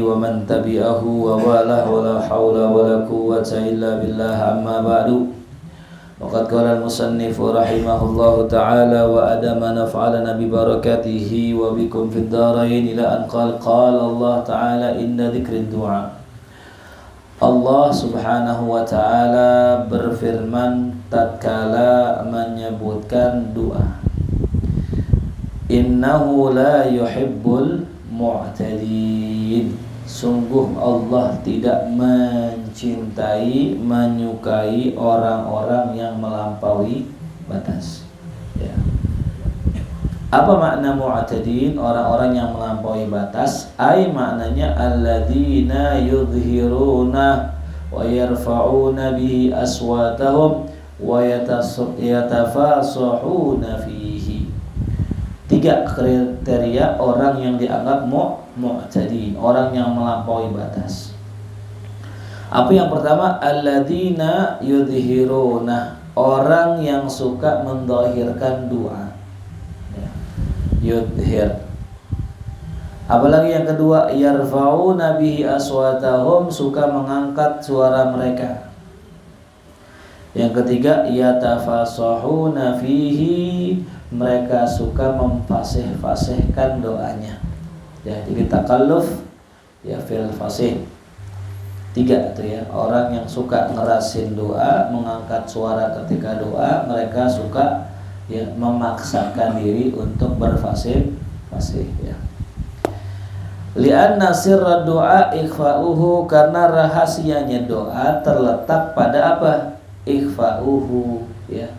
wa man tabi'ahu wa wala wala hawla wala quwwata illa billah amma ba'du. Waqad qala al-musannif rahimahullahu ta'ala wa adama naf'alana bi barakatihi wa bikum fid dharain ila an qala Allah ta'ala inna dzikrid du'a. Allah subhanahu wa ta'ala berfirman tatkala menyebutkan doa, innahu la yuhibbul mu'tadin. Sungguh Allah tidak mencintai, menyukai orang-orang yang melampaui batas. Ya. Apa makna mu'tadin? Orang-orang yang melampaui batas. Ai maknanya alladzina yudhhiruna wa yarfa'una bihi aswatahum wa yatafasahuna fihi. 3 kriteria orang yang dianggap mu'tadin, orang yang melampaui batas. Apa yang pertama? Alladzina yudhhiruna, orang yang suka mendhahirkan doa. Ya. Yudhhir. Apalagi yang kedua, yarfa'una bihi aswatahum, suka mengangkat suara mereka. Yang ketiga, yatafasahuna fihi, mereka suka memfasih-fasihkan doanya. Ya, jadi takalluf ya fil fasih. 3 itu ya, orang yang suka ngerasin doa, mengangkat suara ketika doa, mereka suka ya memaksakan diri untuk berfasih-fasih ya. Li'anna sirra doa ikhfa'uhu, karena rahasianya doa terletak pada apa? Ikhfa'uhu ya,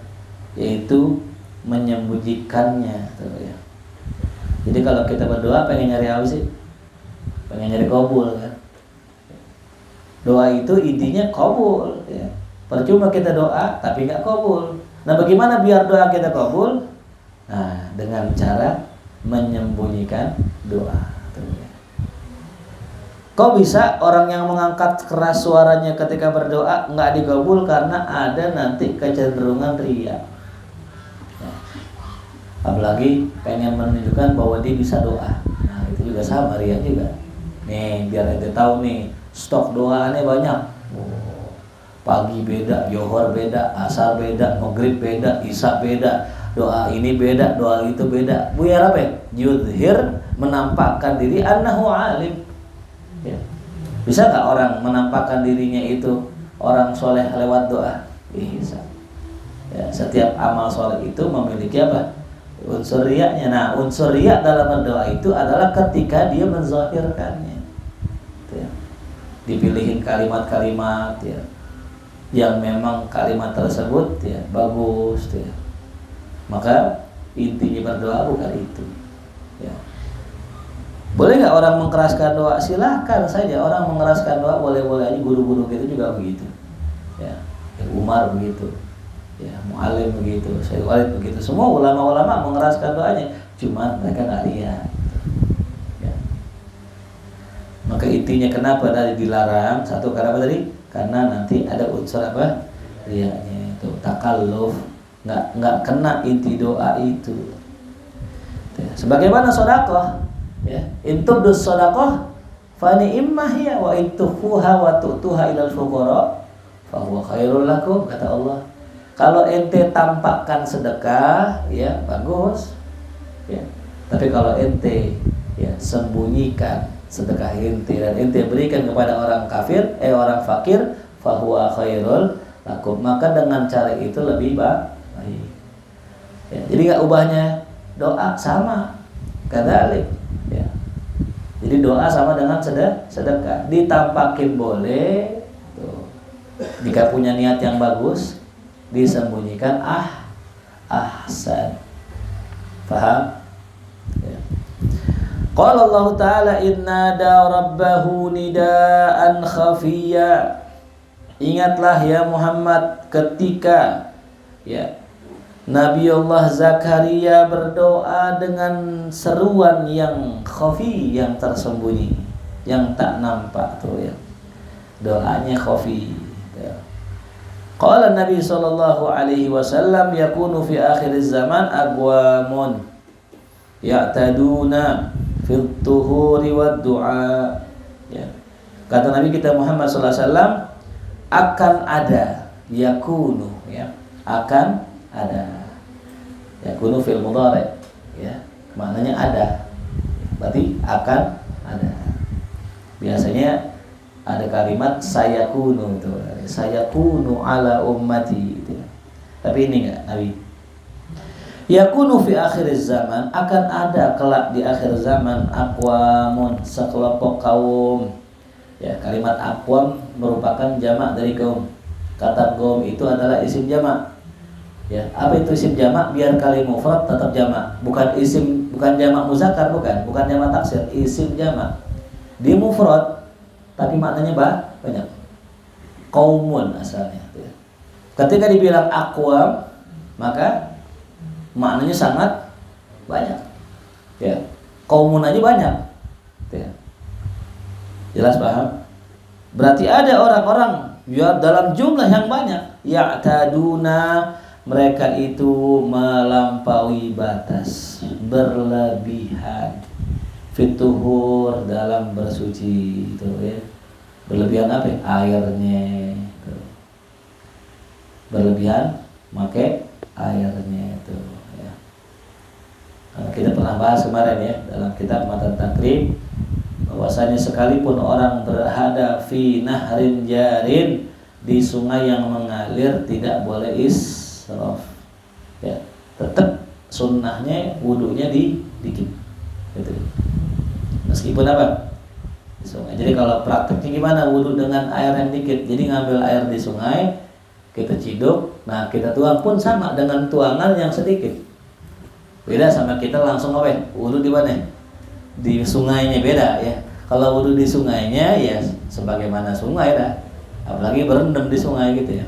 yaitu menyembunyikannya tuh ya. Jadi kalau kita berdoa pengen nyari apa sih? Pengen nyari kabul kan? Doa itu intinya kabul ya. Percuma kita doa tapi nggak kabul. Nah, bagaimana biar doa kita kabul? Nah, dengan cara menyembunyikan doa tuh ya. Kok bisa orang yang mengangkat keras suaranya ketika berdoa nggak dikabul? Karena ada nanti kecenderungan riya. Apalagi pengen menunjukkan bahwa dia bisa doa. Nah, itu juga sama, riya juga. Nih, biar ente tahu nih, stok doanya banyak. Pagi beda, Johor beda, asar beda, maghrib beda, isya beda, doa ini beda, doa itu beda. Biar apa? Yudhir, menampakkan diri annahu alim. Ya. Bisa nggak orang menampakkan dirinya itu orang soleh lewat doa? Bisa. Ya, setiap amal soleh itu memiliki apa? Unsur riyanya. Nah, unsur riya dalam berdoa itu adalah ketika dia menzahirkannya. Ya. Dipilihin kalimat-kalimat ya, yang memang kalimat tersebut ya bagus ya. Maka intinya berdoa bukan itu. Ya. Boleh nggak orang mengeraskan doa? Silahkan saja orang mengeraskan doa, boleh-boleh aja. Guru-guru gitu juga begitu. Ya, Umar begitu. Ya, Mu'alim begitu, Syekh Walid begitu. Semua ulama-ulama mengeraskan doanya, cuman mereka nggak lihat. Ya. Maka intinya kenapa tadi dilarang? Satu, karena apa tadi? Karena nanti ada unsur apa? Riyanya itu takalluf, nggak kena inti doa itu. Ya. Sebagaimana sedekah, ya, intubdus sedekah fa ni'mah hiya wa intufuha wa tu'tuha ilal fuqara fa huwa khairul lakum, kata Allah. Kalau ente tampakkan sedekah, ya bagus, ya. Tapi kalau ente ya sembunyikan sedekah ente dan ente berikan kepada orang kafir, orang fakir, fahuwa khairul lakum, maka dengan cara itu lebih baik. Ya, jadi nggak ubahnya doa sama, kadzalik. Ya. Jadi doa sama dengan sedekah, ditampakin boleh, tuh. Jika punya niat yang bagus. Disembunyikan ahsan. Faham? Ya. Qala Allah Ta'ala inna da rabbahu nidaan khafiyya. Ingatlah ya Muhammad ketika ya Nabi Allah Zakaria berdoa dengan seruan yang khafi, yang tersembunyi, yang tak nampak tuh ya. Doanya khafi. Ya. Qala Nabi sallallahu alaihi wasallam yakunu fi akhir zaman aqwamun ya'taduna fi tuhuri wad du'a Ya. Kata Nabi kita Muhammad SAW, akan ada, yakunu, ya, akan ada. Yakunu fil mudhari', ya, maknanya ada. Berarti akan ada. Biasanya ada kalimat sayakunu itu, sayakunu ala ummati itu. Tapi ini enggak Nabi. Yakunu fi akhir zaman, akan ada kelak di akhir zaman aqwamun, sekelompok kaum. Ya, kalimat aqwam merupakan jamak dari kaum. Kata kaum itu adalah isim jamak. Ya, apa itu isim jamak? Biar kali mufrad tetap jamak. Bukan jamak muzakkar, bukan jamak taksir, isim jamak. Di mufrad tapi maknanya banyak. Qaumun asalnya. Ketika dibilang aqwam, maka maknanya sangat banyak. Ya. Qaumun aja banyak. Ya. Jelas paham? Berarti ada orang-orang ya dalam jumlah yang banyak, ya'taduna, mereka itu melampaui batas, berlebihan, fituhur, dalam bersuci itu ya. Berlebihan apa? Airnya itu. Berlebihan pakai airnya itu ya. Kita pernah bahas kemarin ya dalam kitab Matan Takrib, bahwasanya sekalipun orang berada fi nahrin jarin, di sungai yang mengalir, tidak boleh israf ya. Tetap sunnahnya wudunya dikit gitu. Meskipun apa? Di sungai. Jadi kalau prakteknya gimana wudu dengan air yang dikit? Jadi ngambil air di sungai, kita ciduk, nah kita tuang pun sama dengan tuangan yang sedikit. Beda sama kita langsung apa? Wudu di mana? Di sungainya beda ya. Kalau wudu di sungainya ya sebagaimana sungai dah. Apalagi berendam di sungai gitu ya.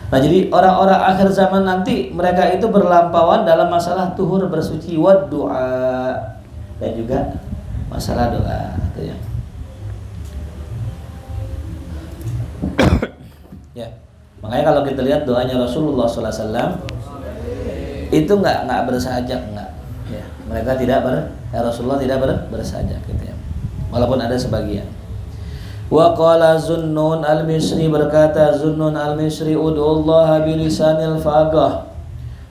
Nah, jadi orang-orang akhir zaman nanti mereka itu berlampauan dalam masalah tuhur, bersuci, wad doa, dan juga masalah doa gitu ya. Ya. Makanya kalau kita lihat doanya Rasulullah SAW itu nggak bersajak, nggak. Ya. Mereka tidak Rasulullah tidak bersajak gitu ya. Walaupun ada sebagian. Wa qala Zunnun al-Misri, berkata Zunnun al-Misri, ud'ullaha bilisanil faqah,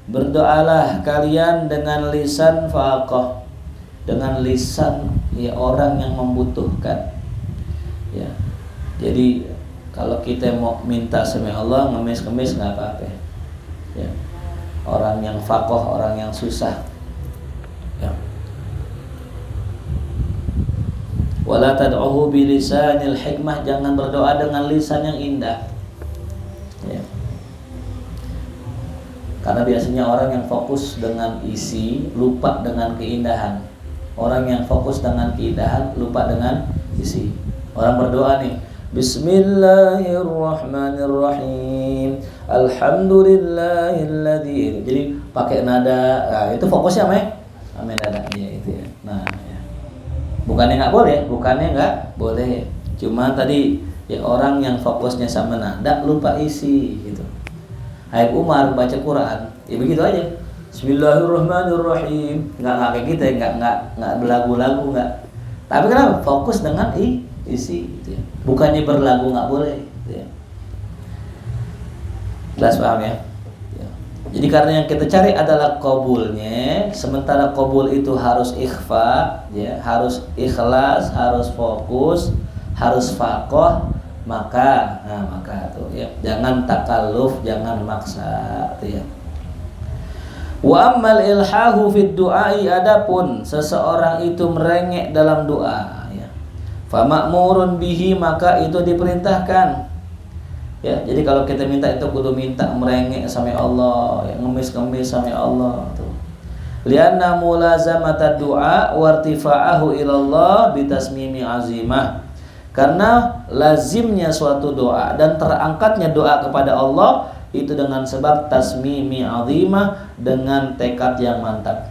berdoalah kalian dengan lisan faqah, dengan lisan ya orang yang membutuhkan ya. Jadi kalau kita mau minta sama Allah ngemis-ngemis nggak apa-apa ya. Orang yang faqah, orang yang susah ya. Wala tad'uhu bilisanil hikmah, jangan berdoa dengan lisan yang indah ya. Karena biasanya orang yang fokus dengan isi lupa dengan keindahan. Orang yang fokus dengan keindahan lupa dengan isi. Orang berdoa nih, Bismillahirrahmanirrahim, Alhamdulillahilladzi. Jadi pakai nada, nah, itu fokusnya apa? Sama nadanya itu ya. Nah, ya. Bukannya nggak boleh. Cuma tadi ya orang yang fokusnya sama nada lupa isi gitu. Habib Umar baca Quran, ya begitu aja. Bismillahirrahmanirrahim. Nggak kayak gitu ya, nggak belagu-lagu nggak. Tapi kenapa? Fokus dengan isi gitu ya. Bukannya berlagu nggak boleh gitu ya. Jelas paham ya? Jadi karena yang kita cari adalah qabulnya, sementara qabul itu harus ikhfa, ya, harus ikhlas, harus fokus, harus faqih, maka tuh ya, jangan takalluf, jangan maksa tuh ya. Wa ammal ilhahu fid du'ai, adapun seseorang itu merengek dalam doa ya. Fa ma'murun bihi, maka itu diperintahkan. Ya, jadi kalau kita minta itu kudu minta merengek sama Allah, ya, ngemis-ngemis sama Allah tuh. Lianna mulazamata du'a wartifa'ahu ilallah bitasmimi azimah. Karena lazimnya suatu doa dan terangkatnya doa kepada Allah itu dengan sebab tasmimi azimah, dengan tekad yang mantap.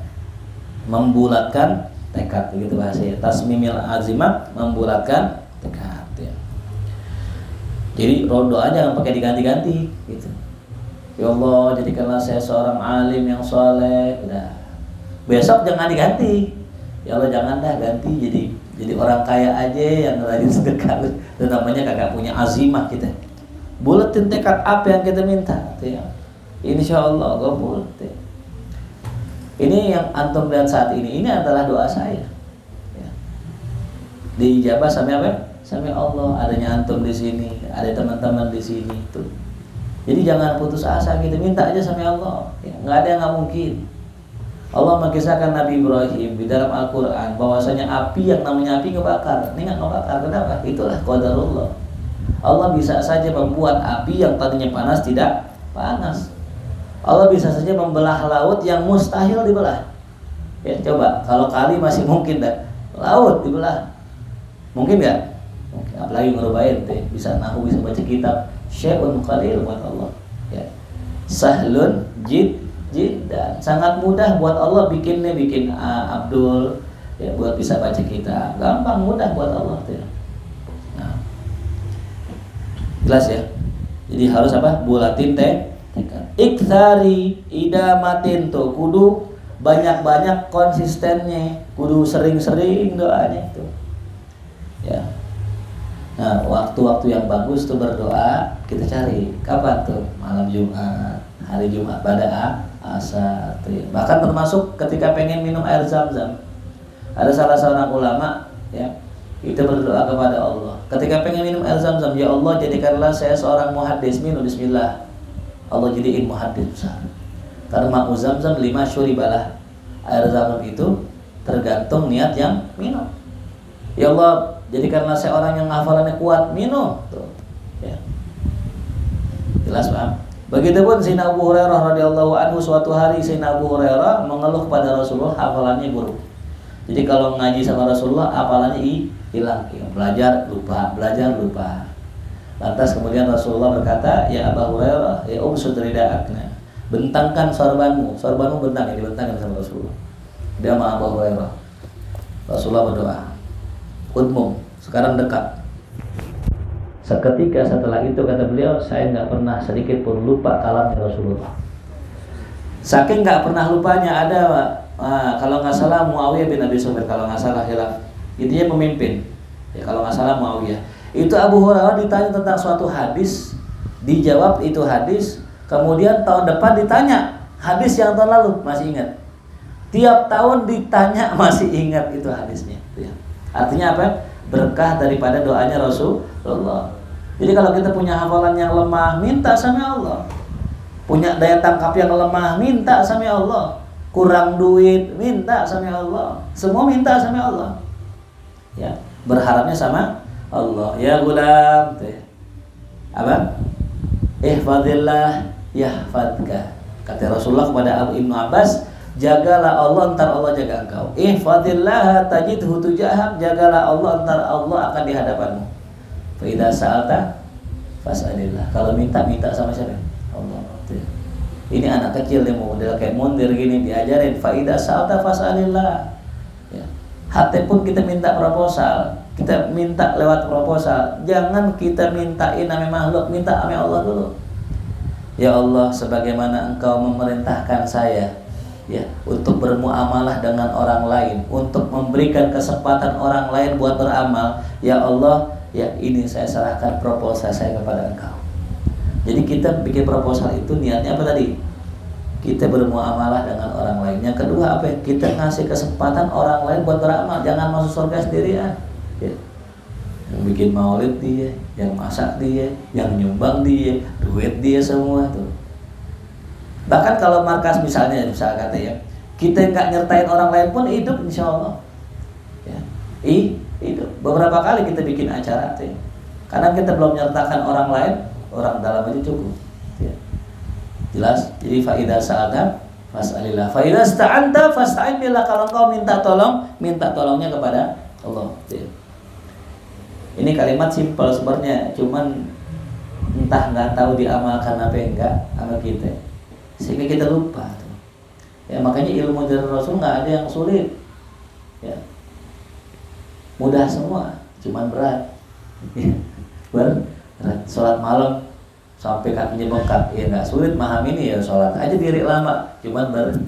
Membulatkan tekad, begitu bahasanya. Tasmimil azimah, membulatkan tekad ya. Jadi doa jangan pakai diganti-ganti gitu. Ya Allah, jadikanlah saya seorang alim yang soleh. Udah. Besok jangan diganti. Ya Allah, jangan dah ganti jadi Jadi orang kaya aja yang rajin sedekah, itu namanya kagak punya azimah kita. Buletin tekad apa yang kita minta, ya. Insya Allah gue buletin. Ini yang antum lihat saat ini adalah doa saya. Ya. Diijabah sama apa? Sama Allah. Adanya antum di sini, ada teman-teman di sini tuh. Jadi jangan putus asa, kita minta aja sama Allah. Ya, nggak ada yang nggak mungkin. Allah mengisahkan Nabi Ibrahim di dalam Al-Quran bahwasanya api yang namanya api ngebakar. Ini nggak ngebakar, kenapa? Itulah qadarullah. Allah bisa saja membuat api yang tadinya panas tidak panas. Allah bisa saja membelah laut yang mustahil dibelah. Ya, coba kalau kali masih mungkin dah, laut dibelah. Mungkin nggak? Mungkin. Apalagi ngerubahin teh, bisa nahu, bisa baca kitab. Syai'un qalil buat Allah. Ya. Sahlun jiddan, sangat mudah buat Allah bikin Abdul ya, buat bisa baca kitab, gampang mudah buat Allah tuh. Nah, jelas ya. Jadi harus apa? Bulatin tekad. Iktsari idamatin tuh, kudu banyak-banyak konsistennya, kudu sering-sering doanya itu. Ya. Nah, waktu-waktu yang bagus tuh berdoa kita cari. Kapan tuh? Malam Jumat, hari Jumat pada asar. Bahkan termasuk ketika pengen minum air zam-zam. Ada salah seorang ulama ya, kita berdoa kepada Allah. Ketika pengen minum air zam-zam, ya Allah jadikanlah saya seorang muhaddis, minum bismillah. Allah jadiin muhaddis besar. Karena ma'u zam-zam 5 syuribalah. Air zam-zam itu tergantung niat yang minum. Ya Allah jadikanlah saya orang yang hafalannya kuat, minum tuh. Ya. Jelas paham? Begitupun Sayyidina Abu Hurairah radhiyallahu anhu, suatu hari Sayyidina Abu Hurairah mengeluh kepada Rasulullah hafalannya buruk. Jadi kalau ngaji sama Rasulullah hafalannya hilang, belajar lupa. Lantas kemudian Rasulullah berkata, ya Abu Hurairah, ya ubsud rida'akna, bentangkan sorbanmu bentang, ya dibentangkan sama Rasulullah. Dia sama Abu Hurairah. Rasulullah berdoa, udmum, sekarang dekat. Seketika setelah itu kata beliau, saya nggak pernah sedikit pun lupa kalamnya Rasulullah. Saking nggak pernah lupanya, ada kalau nggak salah Muawiyah bin Abi Sufyan, kalau nggak salah hilaf, intinya pemimpin. Ya kalau nggak salah Muawiyah. Itu Abu Hurairah ditanya tentang suatu hadis, dijawab itu hadis. Kemudian tahun depan ditanya hadis yang tahun lalu, masih ingat. Tiap tahun ditanya masih ingat itu hadisnya. Ya. Artinya apa? Berkah daripada doanya Rasulullah. Jadi kalau kita punya hafalan yang lemah, minta sama Allah. Punya daya tangkap yang lemah, minta sama Allah. Kurang duit, minta sama Allah. Semua minta sama Allah. Ya, berharapnya sama Allah. Ya gulam, apa? Ihfadillah yahfadka. Kata Rasulullah kepada Ibnu Abbas, jagalah Allah, ntar Allah jaga engkau. Ihfadillah tajidhu tujahak, jagalah Allah, ntar Allah akan di hadapanmu. Fa idza sa'alta fas'alillah. Kalau minta sama siapa? Allah. Ini anak kecil yang model kayak mundir gini diajarin fa idza sa'alta fas'alillah. Ya. Hati pun kita minta proposal, kita minta lewat proposal. Jangan kita mintain sama makhluk, minta sama Allah dulu. Ya Allah, sebagaimana Engkau memerintahkan saya ya untuk bermuamalah dengan orang lain, untuk memberikan kesempatan orang lain buat beramal, ya Allah, ya ini saya serahkan proposal saya kepada Engkau. Jadi kita bikin proposal itu niatnya apa tadi? Kita bermuamalah dengan orang lain. Yang kedua apa ya? Kita ngasih kesempatan orang lain buat beramal, jangan masuk surga sendirian. Ya. Yang bikin maulid dia, yang masak dia, yang nyumbang dia, duit dia semua tuh. Bahkan kalau markas misalnya kata ya, kita nggak nyertain orang lain pun hidup insya Allah. Ya. Hidup. Beberapa kali kita bikin acara tuh. Karena kita belum menyertakan orang lain, orang dalam aja cukup. Ya. Jelas? Jadi fa idza sa'alta fas'alillah. Fa idza sta'anta fasta'in billah. Kalau kau minta tolongnya kepada Allah. Ya. Ini kalimat simpel sebenarnya, cuman entah nggak tahu diamalkan apa enggak sama kita. Sehingga kita lupa tuh. Ya makanya ilmu dari Rasul nggak ada yang sulit ya, mudah semua, cuman berat ya. Berat. Sholat malam sampai kakinya bengkak ya nggak sulit memahami ini ya, sholat aja diri lama, cuman berat.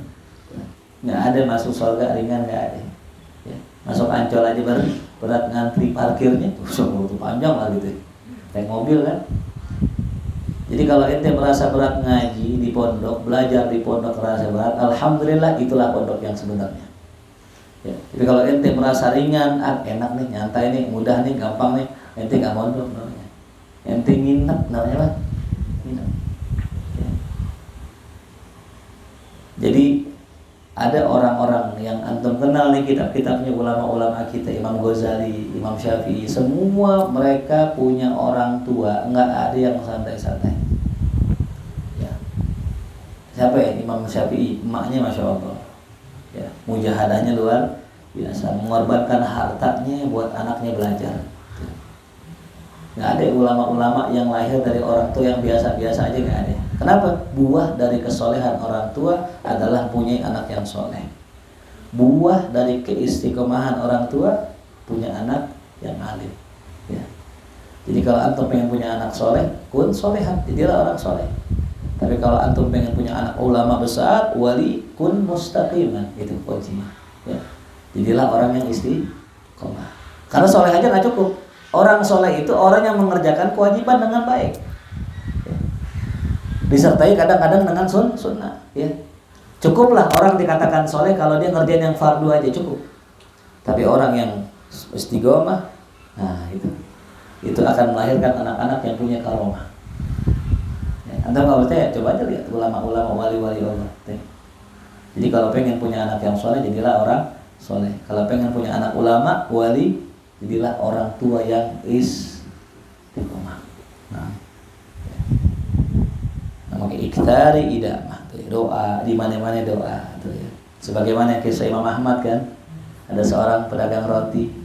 Nggak ada masuk surga ringan, nggak ada ya. Masuk Ancol aja berat ngantri parkirnya tuh panjang lah gitu. Naik mobil kan. Jadi kalau ente merasa berat ngaji di pondok, belajar di pondok merasa berat, alhamdulillah itulah pondok yang sebenarnya. Ya. Tapi kalau ente merasa ringan, enak nih, nyantai nih, mudah nih, gampang nih, ente nggak mondok namanya. Ente nginep namanya apa? Nginep. Ya. Jadi ada orang-orang yang antum kenal nih kitab-kitabnya ulama-ulama kita, Imam Ghazali, Imam Syafi'i, semua mereka punya orang tua, nggak ada yang santai-santai. Ya. Siapa ya? Imam Syafi'i, emaknya Masya Allah. Ya, mujahadahnya luar biasa, mengorbankan hartanya buat anaknya belajar. Nggak ada ulama-ulama yang lahir dari orang tua yang biasa-biasa aja, nggak ada. Kenapa? Buah dari kesolehan orang tua adalah punya anak yang soleh. Buah dari keistiqomahan orang tua punya anak yang alim. Ya. Jadi kalau antum pengen punya anak soleh, kun solehan, jadilah orang soleh. Tapi kalau antum pengen punya anak ulama besar, wali, kun mustaqiman, itu kuncinya. Ya. Jadilah orang yang istiqomah. Karena soleh aja nggak cukup. Orang soleh itu orang yang mengerjakan kewajiban dengan baik. Ya. Disertai kadang-kadang dengan sunnah. Ya. Cukuplah orang dikatakan soleh kalau dia ngerjain yang fardu aja cukup. Tapi orang yang istiqomah, nah itu akan melahirkan anak-anak yang punya karomah. Anda nggak percaya? Coba aja lihat ulama-ulama, wali-wali Allah. Jadi kalau pengen punya anak yang soleh, jadilah orang soleh. Kalau pengen punya anak ulama, wali, jadilah orang tua yang istiqomah. Nah, namanya ikhtari idamah. Doa di mana-mana doa. Sebagaimana kisah Imam Ahmad kan, ada seorang pedagang roti.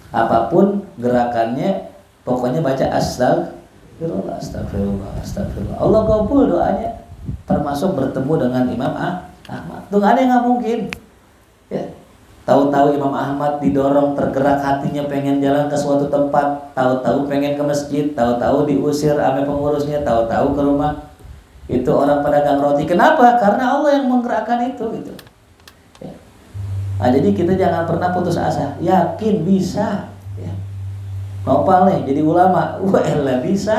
Apapun gerakannya, pokoknya baca astagfirullah, astagfirullah. Allah kabul doanya, termasuk bertemu dengan Imam Ahmad. Tuh nggak ada yang nggak mungkin. Ya. Tahu-tahu Imam Ahmad didorong tergerak hatinya pengen jalan ke suatu tempat, tahu-tahu pengen ke masjid, tahu-tahu diusir ame pengurusnya, tahu-tahu ke rumah itu orang pedagang roti. Kenapa? Karena Allah yang menggerakkan itu gitu. Ya. Nah, jadi kita jangan pernah putus asa, yakin bisa. Ya. Nopal nih jadi ulama, wah bisa.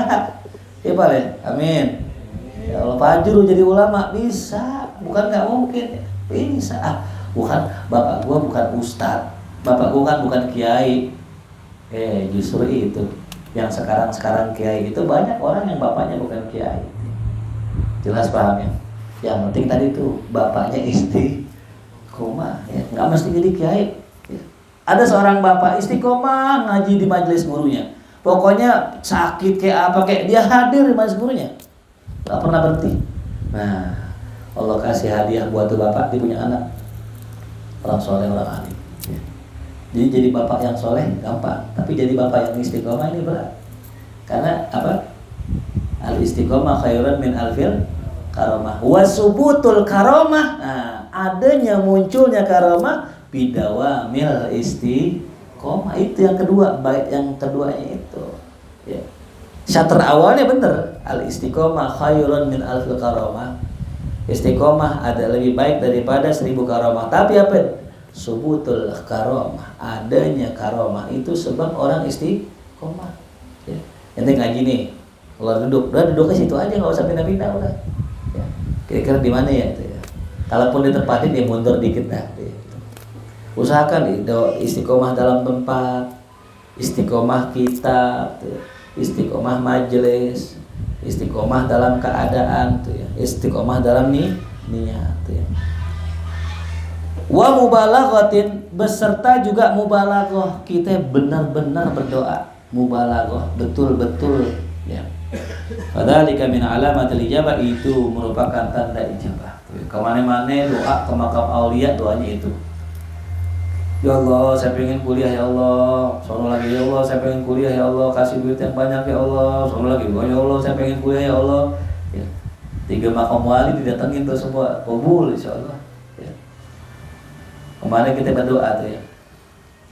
Ya Pak ya, amin. Ya Allah, Fajru jadi ulama bisa, bukan nggak mungkin, bisa. Bukan bapak gua bukan ustadz, bapak gua kan bukan kiai. Justru itu yang sekarang kiai itu banyak orang yang bapaknya bukan kiai. Jelas paham ya? Yang penting tadi tuh bapaknya istiqomah, ya nggak mesti jadi kiai. Ya. Ada seorang bapak istiqomah ngaji di majelis gurunya. Pokoknya sakit kayak apa kayak dia hadir di majelis gurunya, nggak pernah berhenti. Nah, Allah kasih hadiah buat tuh bapak, dia punya anak orang soleh, orang alim. Ya. Jadi bapak yang soleh gampang, tapi jadi bapak yang istiqomah ini berat. Karena apa? Al istiqomah khairan min alfil karomah. Wasubutul karomah. Nah, adanya munculnya karomah bidawamil istiqomah. Itu yang kedua, baik yang keduanya itu. Ya. Syater awalnya bener. Al istiqomah khairan min alfil karomah. Istiqomah ada lebih baik daripada 1000 karomah. Tapi apa? Subutul karomah, adanya karomah itu sebab orang istiqomah. Ya. Ente ngaji nih, kalau udah duduk ke situ aja, nggak usah pindah-pindah udah. Ya. Kira-kira di mana ya? Itu ya. Kalaupun ditempatin dia mundur dikit dah. Ya. Usahakan istiqomah dalam tempat, istiqomah kitab, ya. Istiqomah majelis, istiqomah dalam keadaan, tuh ya. Istiqomah dalam niat, tuh ya. Wa mubalaghatin, beserta juga mubalaghah, kita benar-benar berdoa, mubalaghah betul-betul ya. Fadzalika min alamatil ijabah, itu merupakan tanda ijabah. Kemana-mana doa ke makam aulia, doanya itu. Ya Allah, saya pengen kuliah ya Allah. Sono lagi ya Allah, saya pengen kuliah ya Allah. Kasih duit yang banyak ya Allah. Sono lagi, ya Allah, saya pengen kuliah ya Allah. Ya. 3 makam wali didatengin tuh semua, kabul insyaallah. Ya. Kemarin kita berdoa tuh ya.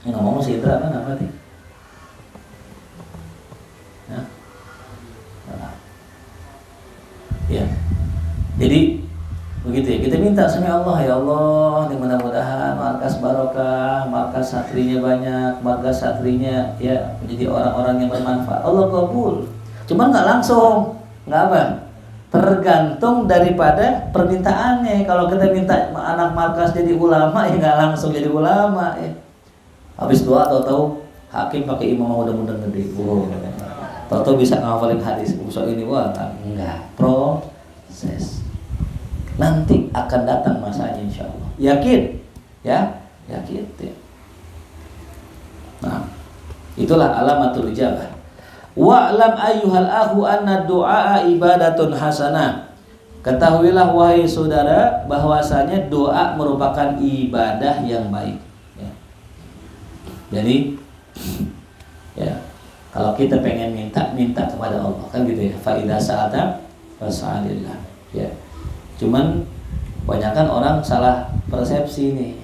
Ngomong si Indra apa nama nih? Ya. Jadi begitu ya, kita minta minta sama Allah, ya Allah, mudah-mudahan markas barokah, markas satrinya banyak, markas satrinya ya menjadi orang-orang yang bermanfaat. Allah kabul. Cuman nggak langsung, nggak apa? Tergantung daripada permintaannya. Kalau kita minta anak markas jadi ulama, ya nggak langsung jadi ulama. Ya. Habis doa tahu-tahu hakim pakai imam mudah-mudahan gede. Wow. Tahu-tahu bisa ngafalin hadis. Usah ini wah, enggak. Proses. Nanti akan datang masanya insya Allah. Yakin? Ya, yakin. Ya. Nah, itulah alamatul ijabah. Wa'lam ayyuhal akhu anna du'a ibadatun hasanah. Ketahuilah wahai saudara bahwasanya doa merupakan ibadah yang baik. Ya. Jadi, ya kalau kita pengen minta kepada Allah kan gitu ya. Fa idza sa'ata fas'alillah. Ya. Cuman banyakkan orang salah persepsi nih.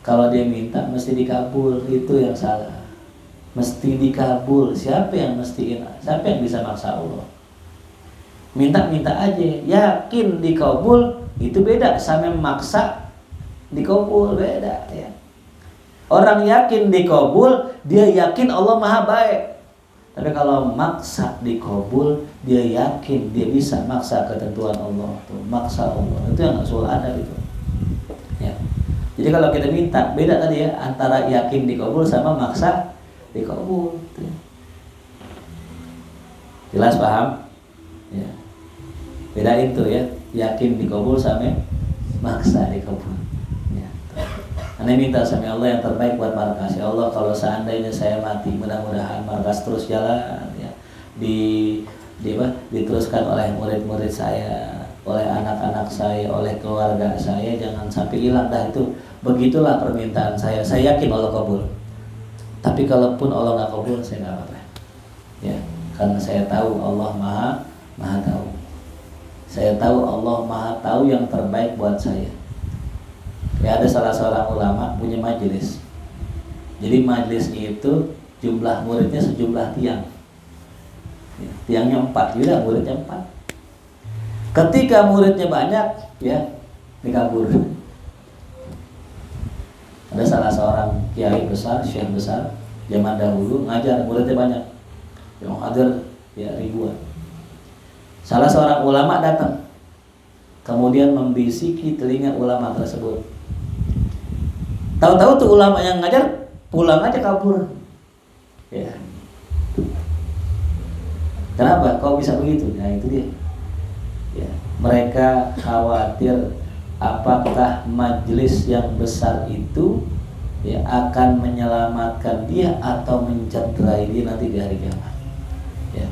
Kalau dia minta mesti dikabul, itu yang salah. Mesti dikabul. Siapa yang bisa maksa Allah? Minta aja, yakin dikabul, itu beda sama maksa dikabul, beda ya. Orang yakin dikabul, dia yakin Allah Maha Baik. Tapi kalau maksa dikabul, dia yakin dia bisa maksa ketentuan Allah, tuh, maksa Allah. Itu yang usul adab itu. Ya. Jadi kalau kita minta, beda tadi ya antara yakin dikabul sama maksa dikabul. Tuh. Jelas paham? Ya. Bedain tuh ya, yakin dikabul sama maksa dikabul. Ya. Anda minta sama Allah yang terbaik buat markas. Ya Allah, kalau seandainya saya mati, mudah-mudahan markas terus jalan ya. Diteruskan oleh murid-murid saya, oleh anak-anak saya, oleh keluarga saya, jangan sampai hilang dah itu. Begitulah permintaan saya. Saya yakin Allah kabul. Tapi kalaupun Allah nggak kabul, saya nggak apa-apa. Ya, karena saya tahu Allah Maha tahu. Saya tahu Allah Maha tahu yang terbaik buat saya. Ya, ada salah seorang ulama punya majelis. Jadi majelisnya itu jumlah muridnya sejumlah tiang. Ya, tiangnya 4, juga muridnya 4. Ketika muridnya banyak, ya dikabur. Ada salah seorang kiai besar, syekh besar zaman dahulu ngajar, muridnya banyak. Yang hadir ya ribuan. Salah seorang ulama datang, kemudian membisiki telinga ulama tersebut. Tahu-tahu tuh ulama yang ngajar pulang aja kabur. Ya. Kenapa? Kok bisa begitu? Nah itu dia. Ya. Mereka khawatir apakah majelis yang besar itu ya akan menyelamatkan dia atau mencederai dia nanti di hari kiamat. Ya.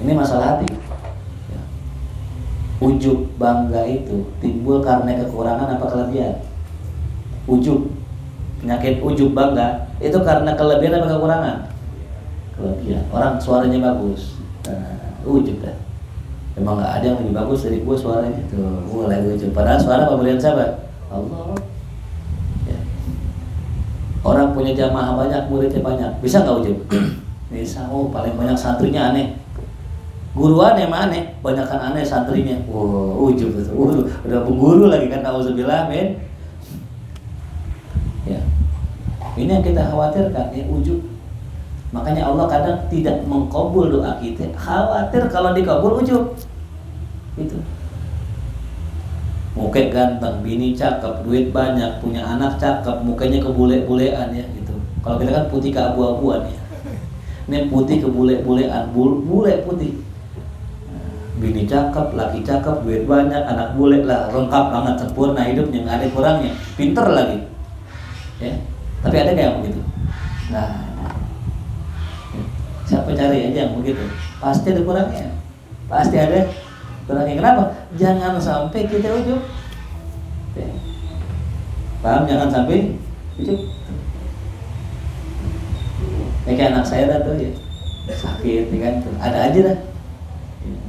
Ini masalah hati. Ya. Ujub bangga itu timbul karena kekurangan apa kelebihan? Ujub. Penyakit ujub bangga itu karena kelebihan atau kekurangan? Kelebihan. Orang suaranya bagus, ujub dah. Emang nggak ada yang lebih bagus dari gua suaranya. Tuh, mulai ujub. Padahal suara pemberian siapa? Allah. Ya. Orang punya jamaah banyak, muridnya banyak, bisa nggak ujub? Bisa. Oh, paling banyak santrinya aneh. Guru aneh mah aneh, banyakkan aneh santrinya. Wow, ujub itu. Udah guru lagi kan, auzubillah min. Ya. Ini yang kita khawatirkan, ya ujub. Makanya Allah kadang tidak mengkabul doa kita, khawatir kalau dikabul ujub. Itu. Muka ganteng, bini cakep, duit banyak, punya anak cakep, mukanya kebule-bulean ya gitu. Kalau kita kan putih keabu-abuan ya. Ini putih kebule-bulean, bule putih. Bini cakep, laki cakep, duit banyak, anak bule lah, lengkap banget, sempurna hidupnya, nggak ada kurangnya, pinter lagi. Ya. Tapi ada kayak begitu. Nah, siapa cari aja yang begitu? Pasti ada kurangnya. Pasti ada kurangnya. Kenapa? Jangan sampai kita ujub. Ya. Paham? Jangan sampai ujub. Kayak anak saya dah tuh ya, sakit ya kan? Ada aja dah.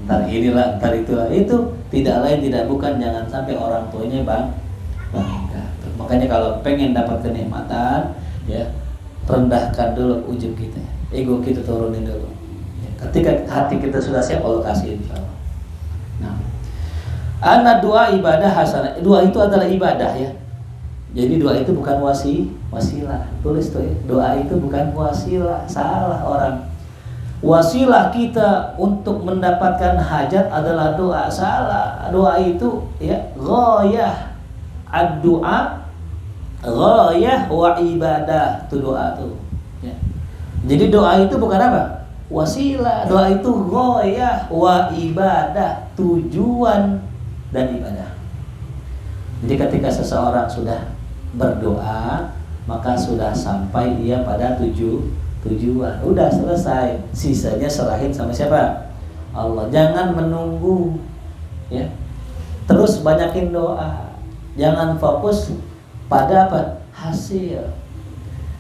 Ntar inilah, ntar itulah. Itu tidak lain tidak bukan jangan sampai orang tuanya bangga. Makanya kalau pengen dapat kenikmatan, ya rendahkan dulu ujub kita, ego kita turunin dulu. Ya, ketika hati kita sudah siap, Allah kasih insyaallah. Nah, Anna doa ibadah hasanah. Doa itu adalah ibadah ya. Jadi doa itu bukan wasilah. Tulis tuh ya. Doa itu bukan wasilah. Salah orang. Wasilah kita untuk mendapatkan hajat adalah doa. Salah. Doa itu ya ghayah ad-du'a ghayah wa ibadah. Itu doa tuh. Ya. Jadi doa itu bukan apa? Wasilah. Doa itu ghayah wa ibadah, tujuan dan ibadah. Jadi ketika seseorang sudah berdoa, maka sudah sampai dia pada tujuan. Udah selesai. Sisanya serahin sama siapa? Allah. Jangan menunggu ya. Terus banyakin doa. Jangan fokus pada apa? Hasil.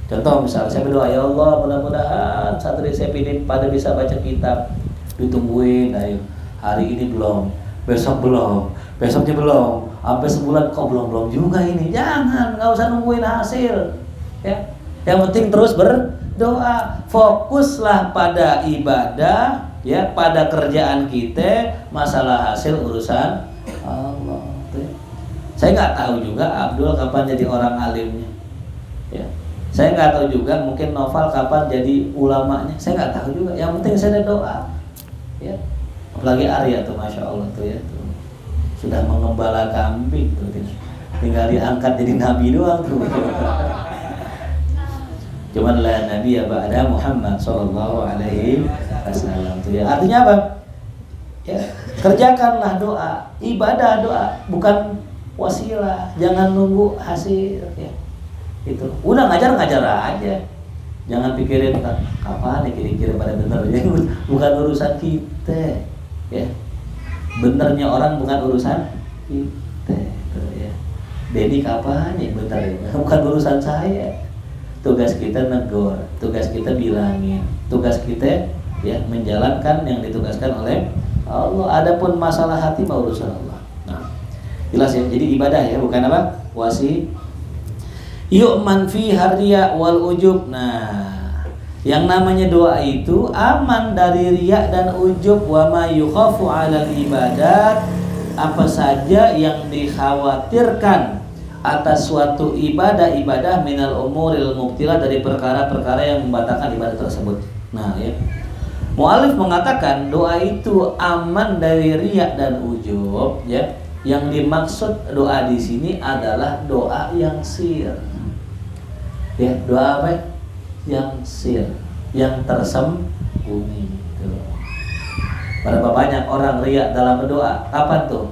Contoh misalnya saya berdoa, ya Allah mudah-mudahan santri saya ini pada bisa baca kitab. Ditungguin, ayo. Hari ini belum, besok belum, besoknya belum, sampai sebulan kok belum juga ini. Jangan, nggak usah nungguin hasil. Ya, yang penting terus berdoa. Fokuslah pada ibadah, ya, pada kerjaan kita. Masalah hasil urusan Allah. Saya nggak tahu juga Abdul kapan jadi orang alimnya. Ya, saya nggak tahu juga mungkin Noval kapan jadi ulamanya. Saya nggak tahu juga. Yang penting saya ada doa. Ya. Apalagi Arya tuh, masya Allah tuh ya, tuh sudah mengembala kambing tuh, tinggal diangkat jadi nabi doang tuh. Cuman lah nabi ya ba'da Muhammad sallallahu alaihi wasallam tuh ya. Artinya apa? Ya, kerjakanlah doa, ibadah doa, bukan wasilah. Jangan nunggu hasil ya. Itu. Udah ngajar aja. Jangan pikirin kapan nih kira-kira pada bener ya. Bukan urusan kita. Ya, benernya orang bukan urusan kita ya. Denny kapan ya bener ya? Bukan urusan saya. Tugas kita negor, tugas kita bilangin, tugas kita ya menjalankan yang ditugaskan oleh Allah. Adapun masalah hati mah urusan Allah. Nah, jelas ya. Jadi ibadah ya, bukan apa? Yu'man fi harriya wal ujub. Nah, yang namanya doa itu aman dari riya dan ujub. Wa ma yukhafu 'alal ibadat, apa saja yang dikhawatirkan atas suatu ibadah minal umuril mubtilah, dari perkara-perkara yang membatalkan ibadah tersebut. Nah, ya. Mu'alif mengatakan doa itu aman dari riya dan ujub, ya. Yang dimaksud doa di sini adalah doa yang sir. Ya, doa apa? Yang sir, yang tersembunyi. Berapa banyak orang riya dalam berdoa? Kapan tuh?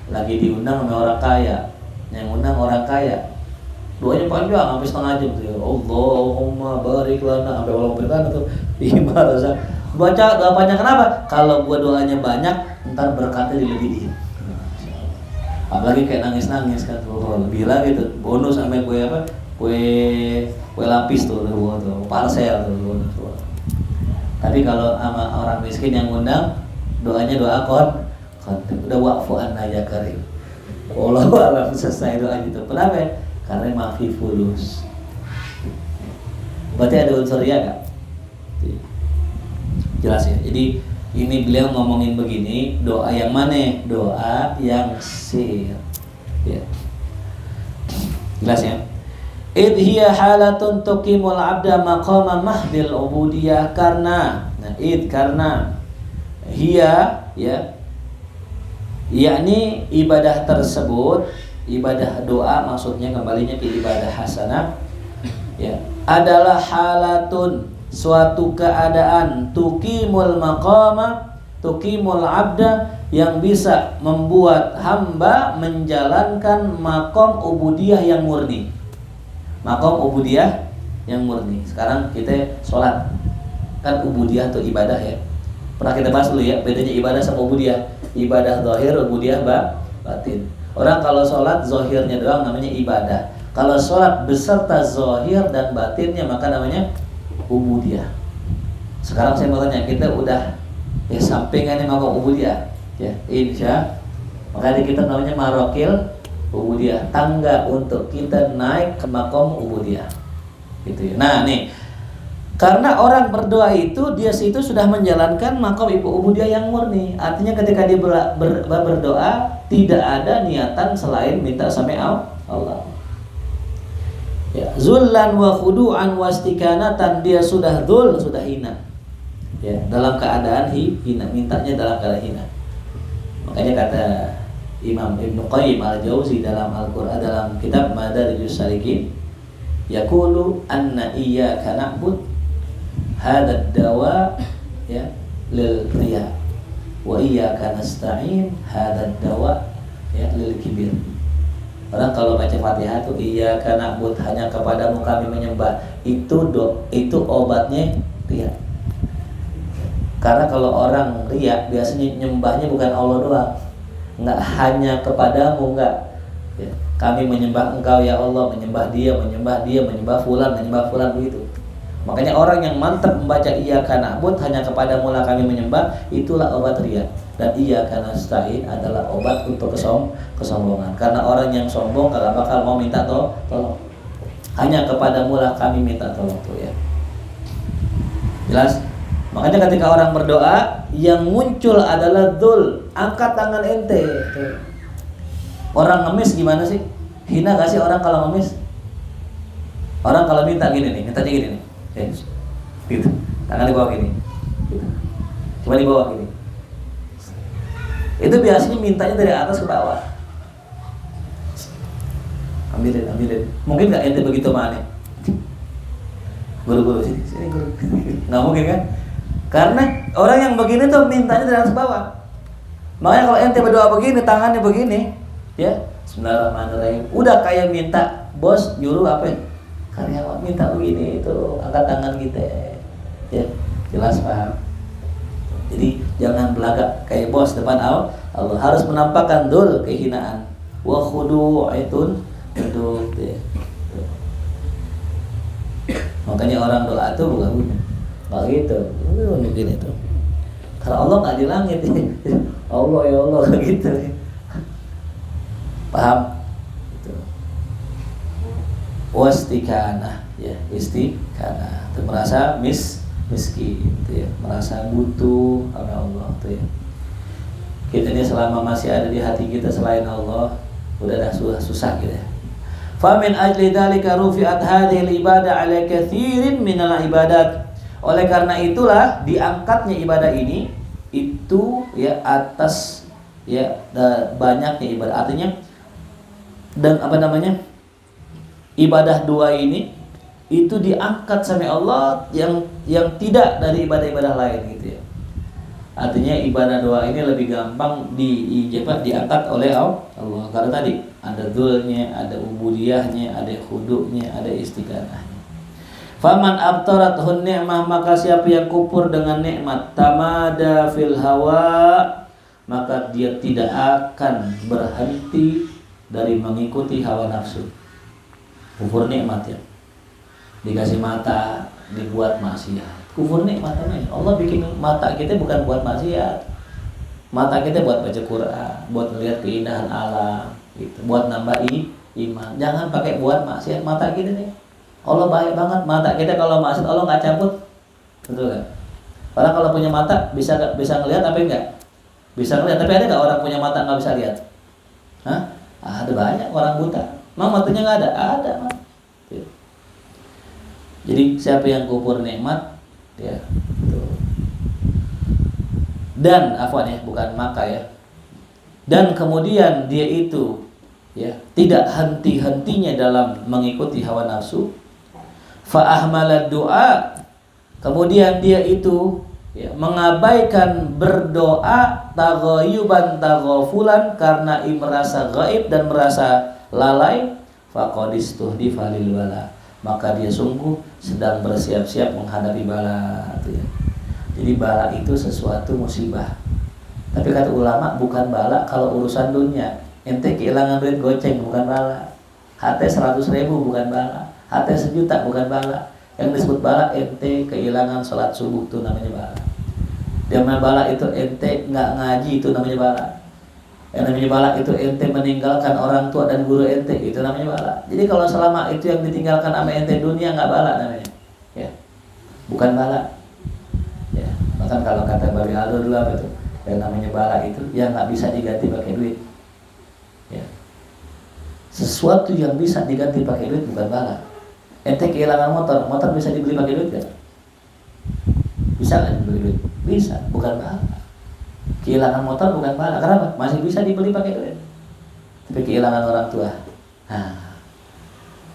Lagi diundang sama orang kaya, yang undang orang kaya, doanya panjang sampai setengah jam tuh. Ya Allahumma barik lana, sampai walau berkana tuh. Ibarat baca doa panjang. Kenapa? Kalau gua doanya banyak, ntar berkatnya dilebihin. Apalagi kayak nangis-nangis kan tuh, bilang gitu, bonus sampai kue apa? Kue lapis tuh, parcel tuh. Tapi kalau sama orang miskin yang ngundang, doanya doa kon udah wa'fu'an aja karim. Allah alam, selesai doa gitu. Kenapa? Karena maafi fulus. Berarti ada unsur ya gak? Jelas ya. Jadi ini beliau ngomongin begini, doa yang mana? Doa yang sir. Ya. Jelas ya. Idhiya halatun tuqimul abda maqama mahdil ubudiyah, karena karena hiya ya, yakni ibadah tersebut, ibadah doa maksudnya kembalinya ke ibadah hasanah ya, adalah halatun, suatu keadaan, tuqimul maqama, tuqimul abda, yang bisa membuat hamba menjalankan makom ubudiyah yang murni. Makom ubudiyah yang murni. Sekarang kita sholat, kan ubudiyah itu ibadah ya. Pernah kita bahas dulu ya, bedanya ibadah sama ubudiyah. Ibadah zahir, ubudiyah batin. Orang kalau sholat zahirnya doang namanya ibadah. Kalau sholat beserta zahir dan batinnya maka namanya ubudiyah. Sekarang saya mau tanya, kita udah ya sampingannya makom ubudiyah ya, insya. Makanya kita namanya marokil ubudiyah, tangga untuk kita naik ke makom ubudiyah gitu ya. Nah nih, karena orang berdoa itu dia situ sudah menjalankan makom ubudiyah yang murni. Artinya ketika dia berdoa, tidak ada niatan selain minta sama Allah. Ya, zullan wa khudu'an wastikanatan, dia sudah dzul, sudah hina. Ya, dalam keadaan hina, mintanya dalam keadaan hina. Makanya kata Imam Ibnu Qayyim Al-Jauzi dalam Al-Qur'an, dalam kitab Madarijus Salikin, yaqulu anna iyyaka na'bud hadha ad-dawa ya lil riya wa iyyaka nasta'in hadha ad-dawa ya lil kibir. Orang kalau baca Fatihah itu iyyaka na'bud, hanya kepadamu kami menyembah, itu obatnya riya. Karena kalau orang riya biasanya nyembahnya bukan Allah doang, enggak hanya kepadamu, enggak ya, kami menyembah engkau ya Allah, menyembah dia, menyembah fulan begitu. Makanya orang yang mantap membaca iyyaka na'bud, hanya kepadamu lah kami menyembah, itulah obat riya. Dan iyyaka nasta'in adalah obat untuk kesombongan. Karena orang yang sombong kagak bakal mau minta tolong. Hanya kepadamu lah kami minta tolong tuh ya. Jelas? Makanya ketika orang berdoa, yang muncul adalah dzul, angkat tangan ente. Orang ngemis gimana sih? Hina gak sih orang kalau ngemis? Orang kalau minta gini nih, mintanya gini nih. Gitu. Tangan di bawah gini. Gitu. Cuma di bawah gini. Itu biasanya mintanya dari atas ke bawah. Ambilin. Mungkin gak ente begitu mana? Guru sini guru. Nggak mungkin kan? Karena orang yang begini tuh mintanya dari atas ke bawah. Makanya kalau ente berdoa begini, tangannya begini, ya Bismillahirrahmanirrahim. Udah kayak minta bos nyuruh apa? Karyawan minta begini itu, angkat tangan kita. Ya, jelas paham. Jadi jangan belagak kayak bos depan Allah. Harus menampakkan dzul, kehinaan. Wa khudu'itun duduk ya. Makanya orang doa tuh bukan gitu. Mungkin itu. Karena Allah nggak di langit. Allah ya Allah gitu. Paham? Itu. Wastikanah ya, istiqanah. Itu merasa miskin itu ya, merasa butuh sama Allah itu ya. Kita ini selama masih ada di hati kita selain Allah, udah susah gitu ya. Fa min ajli dzalika rufi'at hadhihi al-ibadah 'ala katsirin minal ibadat. Oleh karena itulah diangkatnya ibadah ini itu ya atas ya banyaknya ibadah. Artinya dan ibadah dua ini itu diangkat sama Allah yang tidak dari ibadah-ibadah lain gitu ya. Artinya ibadah doa ini lebih gampang diangkat oleh Allah. Karena tadi ada dzulnya, ada ubudiyahnya, ada khudu'nya, ada istiqanahnya. Faman abtarathu ni'mah, maka siapa yang kufur dengan nikmat, tamada fil hawa, maka dia tidak akan berhenti dari mengikuti hawa nafsu. Kufur nikmat ya. Dikasih mata, dibuat maksiat. Kufur nikmat namanya. Allah bikin mata kita bukan buat maksiat. Mata kita buat baca Quran, buat melihat keindahan alam, gitu. Buat nambah iman. Jangan pakai buat maksiat mata kita nih. Allah baik banget, mata kita kalau maksiat Allah nggak cabut, betul kan? Orang kalau punya mata bisa ngelihat apa enggak? Bisa ngelihat, tapi ada nggak orang punya mata nggak bisa lihat? Hah? Ada banyak orang buta. Matanya nggak ada, ada mah. Jadi siapa yang kufur nikmat, ya, tuh. Dan afwan ya, bukan maka ya. Dan kemudian dia itu ya tidak henti-hentinya dalam mengikuti hawa nafsu. Fa ahmalad doa, kemudian dia itu ya, mengabaikan berdoa taghayuban taghafulan karena merasa gaib dan merasa lalai, faqadistuhdifa lil bala, maka dia sungguh sedang bersiap-siap menghadapi bala ya. Jadi bala itu sesuatu musibah. Tapi kata ulama bukan bala kalau urusan dunia. Ente kehilangan duit goceng bukan bala. HT 100.000 bukan bala. HT 1 juta bukan bala. Yang disebut bala ente kehilangan sholat subuh itu namanya bala. Dia namanya bala itu ente nggak ngaji itu namanya bala. Yang namanya bala itu ente meninggalkan orang tua dan guru ente itu namanya bala. Jadi kalau selama itu yang ditinggalkan sama ente dunia nggak bala namanya. Ya. Bukan bala. Ya. Bahkan kalau kata Babi Aldo dulu apa itu? Yang namanya bala itu yang nggak bisa diganti pakai duit. sesuatu yang bisa diganti pakai duit bukan bala. Ente kehilangan motor, motor bisa dibeli pakai duit gak? Bisa nggak dibeli duit? Bisa, bukan bala. Kehilangan motor bukan bala. Kenapa? Masih bisa dibeli pakai duit. Tapi kehilangan orang tua,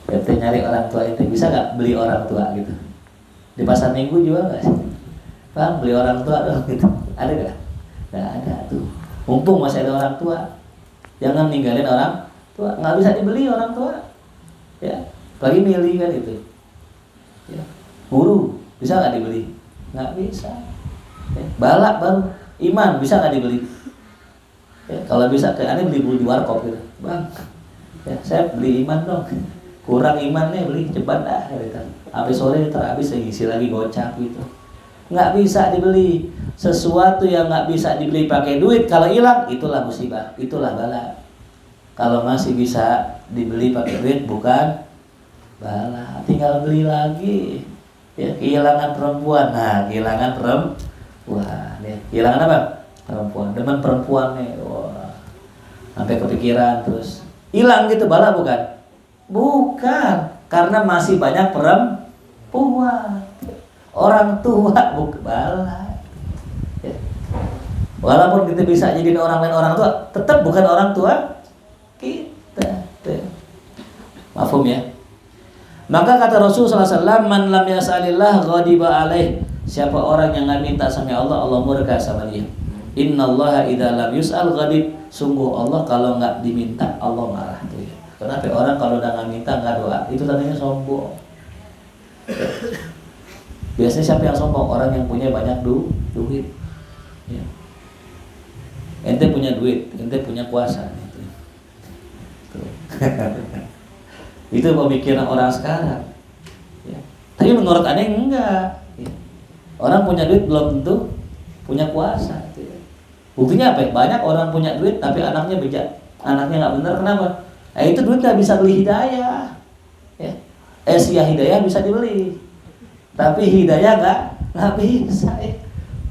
ente nyari orang tua, ente bisa nggak beli orang tua gitu? Di pasar minggu jual nggak sih? Bang, beli orang tua dong gitu. Ada nggak? Nggak ada tuh. Mumpung masih ada orang tua, jangan ninggalin orang tua. Nggak bisa dibeli orang tua, ya. Lagi milih kan itu. Ya. Guru bisa nggak dibeli? Nggak bisa. Ya. Balak baru iman bisa nggak dibeli? Ya. Kalau bisa, kayak aneh beli di warkop gitu. Bang, ya, saya beli iman dong. Kurang imannya beli cepat dah. Gitu. Habis sore terhabis isi lagi gocap gitu. Nggak bisa dibeli. Sesuatu yang nggak bisa dibeli pakai duit, kalau hilang itulah musibah, itulah bala. Kalau masih bisa dibeli pakai duit bukan bala. Tinggal beli lagi. Ya, kehilangan perempuan. Nah, kehilangan perempuan. Ya, kehilangan apa? Perempuan. Demen perempuan nih. Wah. Sampai kepikiran terus. Hilang gitu bala bukan? Bukan. Karena masih banyak perempuan. Orang tua bukan bala. Ya. Walaupun kita bisa jadi orang lain orang tua, tetap bukan orang tua kita. Mafhum ya? Maka kata Rasulullah SAW, man lam yas'alillah ghadiba alaih. Siapa orang yang nggak minta sama Allah, Allah murka sama dia. Innallaha idza lam yus'al ghadib. Sungguh Allah kalau nggak diminta, Allah marah. Kenapa orang kalau udah nggak minta nggak doa, itu tandanya sombong. Biasanya siapa yang sombong? Orang yang punya banyak duit. Ya. Ente punya duit, ente punya kuasa. Itu pemikiran orang sekarang. Ya. Tapi menurut aneh enggak. Ya. Orang punya duit belum tentu punya kuasa. Ya. Buktinya apa? Banyak orang punya duit tapi anaknya bejat, anaknya nggak benar. Kenapa? Itu duit nggak bisa beli hidayah. Ya. Hidayah bisa dibeli. Tapi hidayah nggak bisa.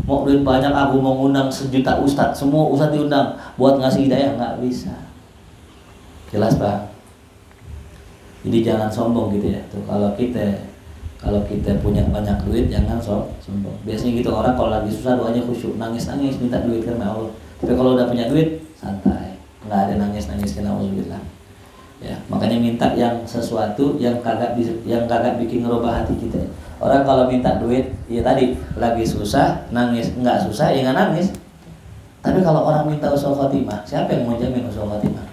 Mau duit banyak, aku mau ngundang 1 juta ustadz, semua ustadz diundang buat ngasih hidayah, nggak bisa. Jelas Pak? Jadi jangan sombong gitu ya. Tuh, kalau kita punya banyak duit jangan sombong. Biasanya gitu orang kalau lagi susah doanya khusyuk, nangis minta duit karena Allah. Tapi kalau udah punya duit santai, nggak ada nangis karena Allah. Ya, makanya minta yang sesuatu yang kagak bikin ngerubah hati kita. Orang kalau minta duit, ya tadi lagi susah, nangis, nggak susah, ya nggak nangis. Tapi kalau orang minta husnul khotimah, siapa yang mau jamin husnul khotimah?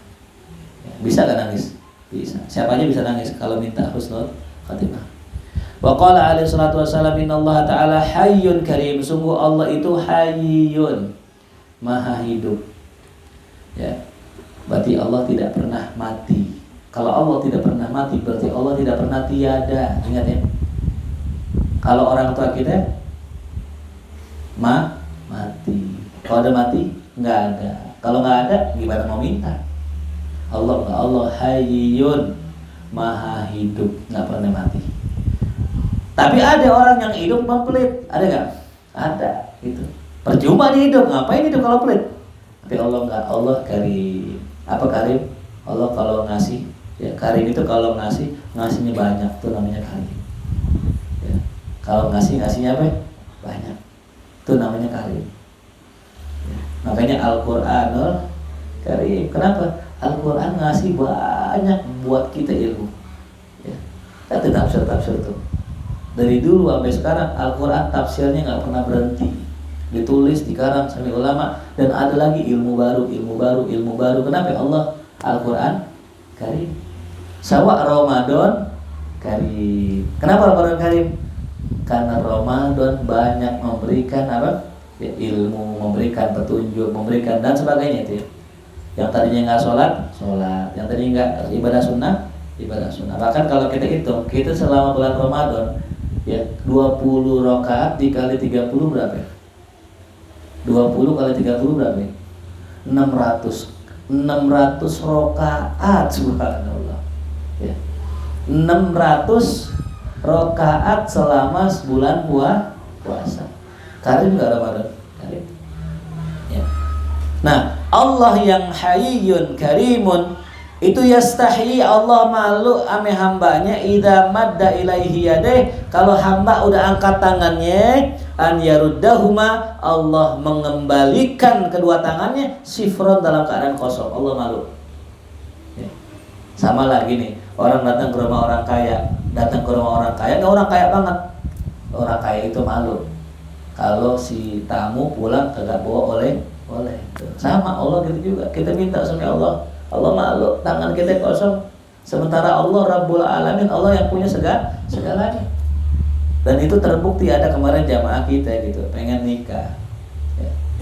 Ya, bisa nggak nangis? Bisa. Siapa aja bisa nangis kalau minta husnul khotimah. Wa qala alaihi salatu wassalam, innallaha ta'ala hayyun karim. Sungguh Allah itu hayyun, maha hidup. Ya. Berarti Allah tidak pernah mati. Kalau Allah tidak pernah mati, berarti Allah tidak pernah tiada. Ingat ya. Kalau orang tua kita mati. Kalau ada mati, nggak ada. Kalau nggak ada, gimana mau minta? Allah hayyun, maha hidup, nggak pernah mati. Tapi ada orang yang hidup pelit, ada nggak? Ada, gitu. Percuma dia hidup, ngapain hidup kalau pelit? Tapi Allah nggak, Allah karim. Apa karim? Allah kalau ngasih, ya karim itu kalau ngasihnya banyak, tuh namanya karim. Ya. Kalau ngasihnya apa? Banyak, tuh namanya karim. Ya. Makanya Al-Qur'anul Karim. Kenapa? Al-Quran ngasih banyak buat kita ilmu. Ya. Kita tafsir tuh. Dari dulu sampai sekarang Al-Quran tafsirnya nggak pernah berhenti. Ditulis, dikarang sampai ulama, dan ada lagi ilmu baru. Kenapa? Allah Al-Quran Karim. Sawa Ramadan Karim. Kenapa Ramadan Karim? Karena Ramadan banyak memberikan apa? Ya, ilmu, memberikan petunjuk, memberikan dan sebagainya itu ya. Yang tadinya nggak sholat, yang tadinya nggak ibadah sunnah. Bahkan kalau kita hitung, kita selama bulan Ramadan ya 20 rakaat dikali 30 berapa ya? 20 kali 30 berapa ya? 600 rakaat, subhanallah ya. 600 rakaat selama sebulan puasa. Karim nggak Ramadan? Karim ya. Nah, Allah yang hayyun karimun Itu yastahi, Allah malu ame hambanya idza madda ilaihi yadeh, kalau hamba udah angkat tangannya, an yaruddahuma, Allah mengembalikan kedua tangannya sifron, dalam keadaan kosong. Allah malu. Ya. Sama lagi nih, orang datang ke rumah orang kaya, nggak orang kaya banget, orang kaya itu malu kalau si tamu pulang kagak bawa oleh. Sama Allah gitu juga, kita minta sama Allah malu, tangan kita kosong. Sementara Allah Rabbul Alamin, Allah yang punya segalanya. Dan itu terbukti, ada kemarin jamaah kita gitu, pengen nikah,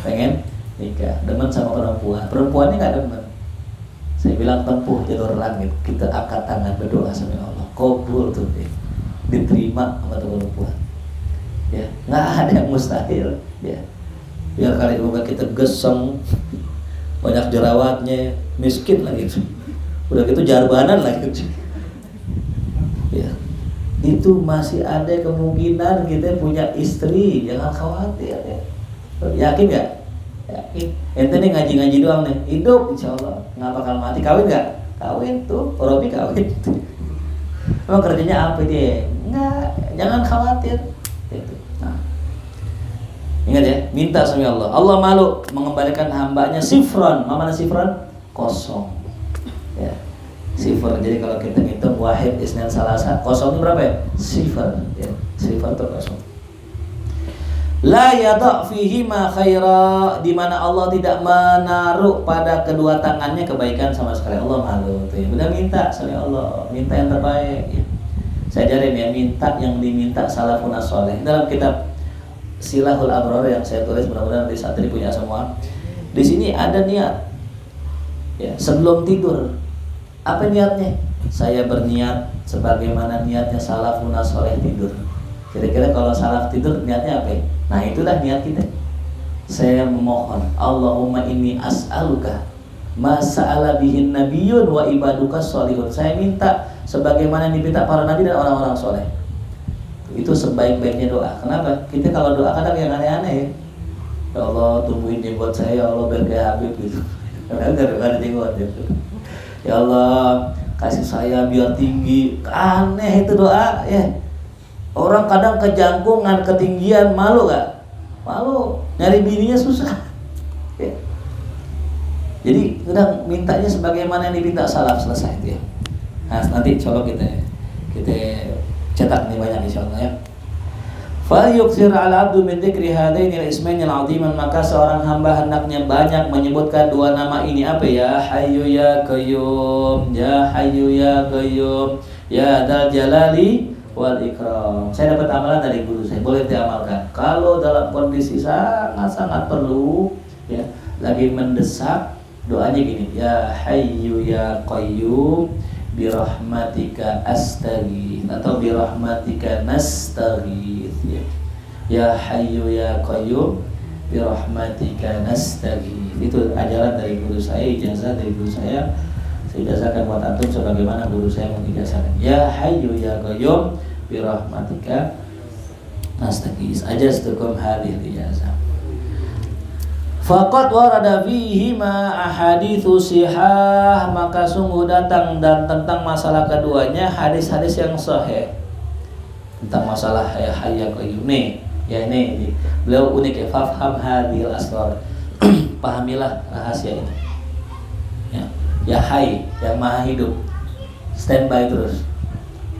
ya, demen sama perempuannya nggak demen. Saya bilang tempuh jalur langit, kita angkat tangan berdoa sama Allah, kabul tuh, diterima sama tuh perempuan. Ya, nggak ada yang mustahil. Ya, biar kali juga kita geseng, banyak jerawatnya, miskin lagi, udah gitu jarbanan lagi. Ya, itu masih ada kemungkinan kita punya istri, jangan khawatir ya. Yakin nggak? Yakin. Ente nih ngaji doang nih, hidup insya Allah nggak bakal mati. Kawin nggak? Kawin tuh, Robi kawin. Emang kerjanya apa dia? Nggak, jangan khawatir. Itu. Nah, ingat ya, minta sama Allah. Allah malu mengembalikan hambanya sifron. Mana sifron? Kosong. Ya, sifar. Jadi kalau kita ngitung wahid isnan salasa, kosong itu berapa ya? Sifar. Ya, sifar itu kosong. La yada' fihi ma khaira, di mana Allah tidak menaruh pada kedua tangannya kebaikan sama sekali. Allah malu tuh ya. Benar minta sama Allah, minta yang terbaik ya. Saya ajarin ya, minta yang diminta salafun as-saleh. Dalam kitab Silahul Abrar yang saya tulis, mudah-mudahan nanti saat ini punya semua. Di sini ada niat. Ya, sebelum tidur. Apa niatnya? Saya berniat sebagaimana niatnya salafun as-saleh tidur. Kira-kira kalau salaf tidur niatnya apa? Nah, itulah niat kita. Saya memohon, Allahumma inni as'aluka ma sa'ala bihin nabiyyun wa ibaduka sholihun. Saya minta sebagaimana diminta para nabi dan orang-orang soleh. Itu sebaik-baiknya doa. Kenapa? Kita kalau doa kadang yang aneh-aneh ya. Ya Allah, tumbuhin jenggot saya, ya Allah biar kayak Habib gitu. Karena gak ada jenggot gitu. Ya Allah, kasih saya biar tinggi. Aneh itu doa ya. Orang kadang kejangkungan, ketinggian, malu gak? Malu, nyari bininya susah ya. Jadi kadang mintanya sebagaimana yang diminta salaf, selesai itu ya. Nah, nanti coba kita cetak nih banyak insyaallah ya. Fal yuksir al-abdu min dzikri hadainil ismainil aziman, maka seorang hamba hendaknya banyak menyebutkan dua nama ini. Apa ya? Hayyu ya qayyum, ya hayyu ya qayyum, ya dzal jalali wal ikram. Saya dapat amalan dari guru saya, boleh diamalkan. Kalau dalam kondisi sangat perlu ya, lagi mendesak, doanya gini, ya hayyu ya qayyum birahmatika astaghith atau birahmatika nastaghith ya. Ya hayyu ya qayyum birahmatika nastaghith. Itu ajaran dari guru saya, ijazah dari guru saya. Saya ijazahkan buat antum sebagaimana guru saya mengijazahkan. Ya hayyu ya qayyum birahmatika nastaghith. Ajaztukum hadhihi ijazah. Faqad warada fihi ma ahaditsu sihah, maka sungguh datang dan tentang masalah keduanya hadis-hadis yang sahih tentang masalah ya hayya qayyum nih. Ya ini beliau unik ya, fafham hadhil asrar. Pahamilah rahasia ini. Ya hayy yang maha hidup, standby terus.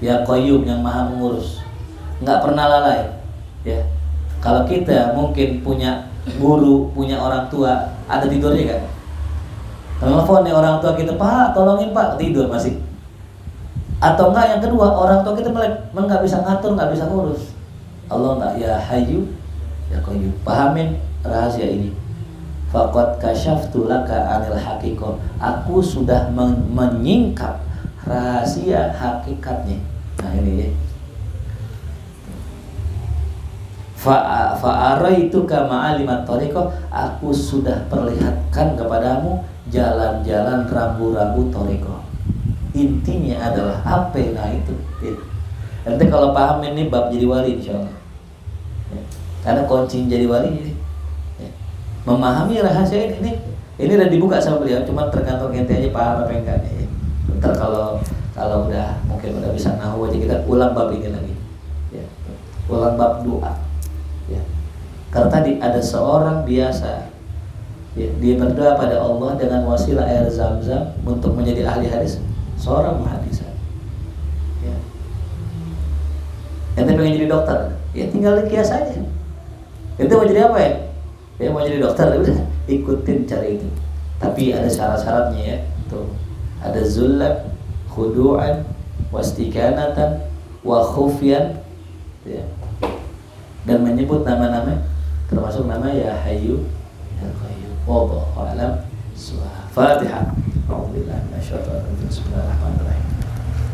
Ya qayyum yang maha mengurus, nggak pernah lalai. Ya, kalau kita mungkin punya guru, punya orang tua, ada tidurnya kan? Telepon nih orang tua kita, Pak, tolongin Pak, tidur masih. Atau enggak, yang kedua, orang tua kita nggak bisa ngatur, nggak bisa ngurus. Allah nggak, ya hayyu ya qayyum. Pahamin rahasia ini. Faqad kasyaftu laka anil haqiqah. Aku sudah menyingkap rahasia hakikatnya. Nah ini ya. Fa'araituka ma'alimat thariqah, aku sudah perlihatkan kepadamu jalan-jalan rambu-rambu thariqah. Intinya adalah apa? Nah itu. Nanti kalau paham ini bab jadi wali insyaallah. Ya. Karena kunci jadi wali ini ya, memahami rahasia ini udah dibuka sama beliau, cuma tergantung ente aja paham apa enggak ya. Ntar kalau udah mungkin udah bisa nahwu aja kita ulang bab ini lagi. Ya, ulang bab doa. Ya. Karena tadi ada seorang biasa, ya, dia berdoa pada Allah dengan wasilah air zam-zam untuk menjadi ahli hadis, seorang muhadis. Ya. Ente pengen jadi dokter, ya tinggal kias aja. Ente mau jadi apa ya? Ya mau jadi dokter, udah ikutin cara itu. Tapi ada syarat-syaratnya ya. Tuh. Ada zullan, khudu'an, wastikanatan, wa khufyan, ya. Dan menyebut nama-nama termasuk nama ya Hayyu ya Qayyum. Wallahu a'lam. Fatihah. A'udzubillahi minasyaitonir rajim. Bismillahirrahmanirrahim.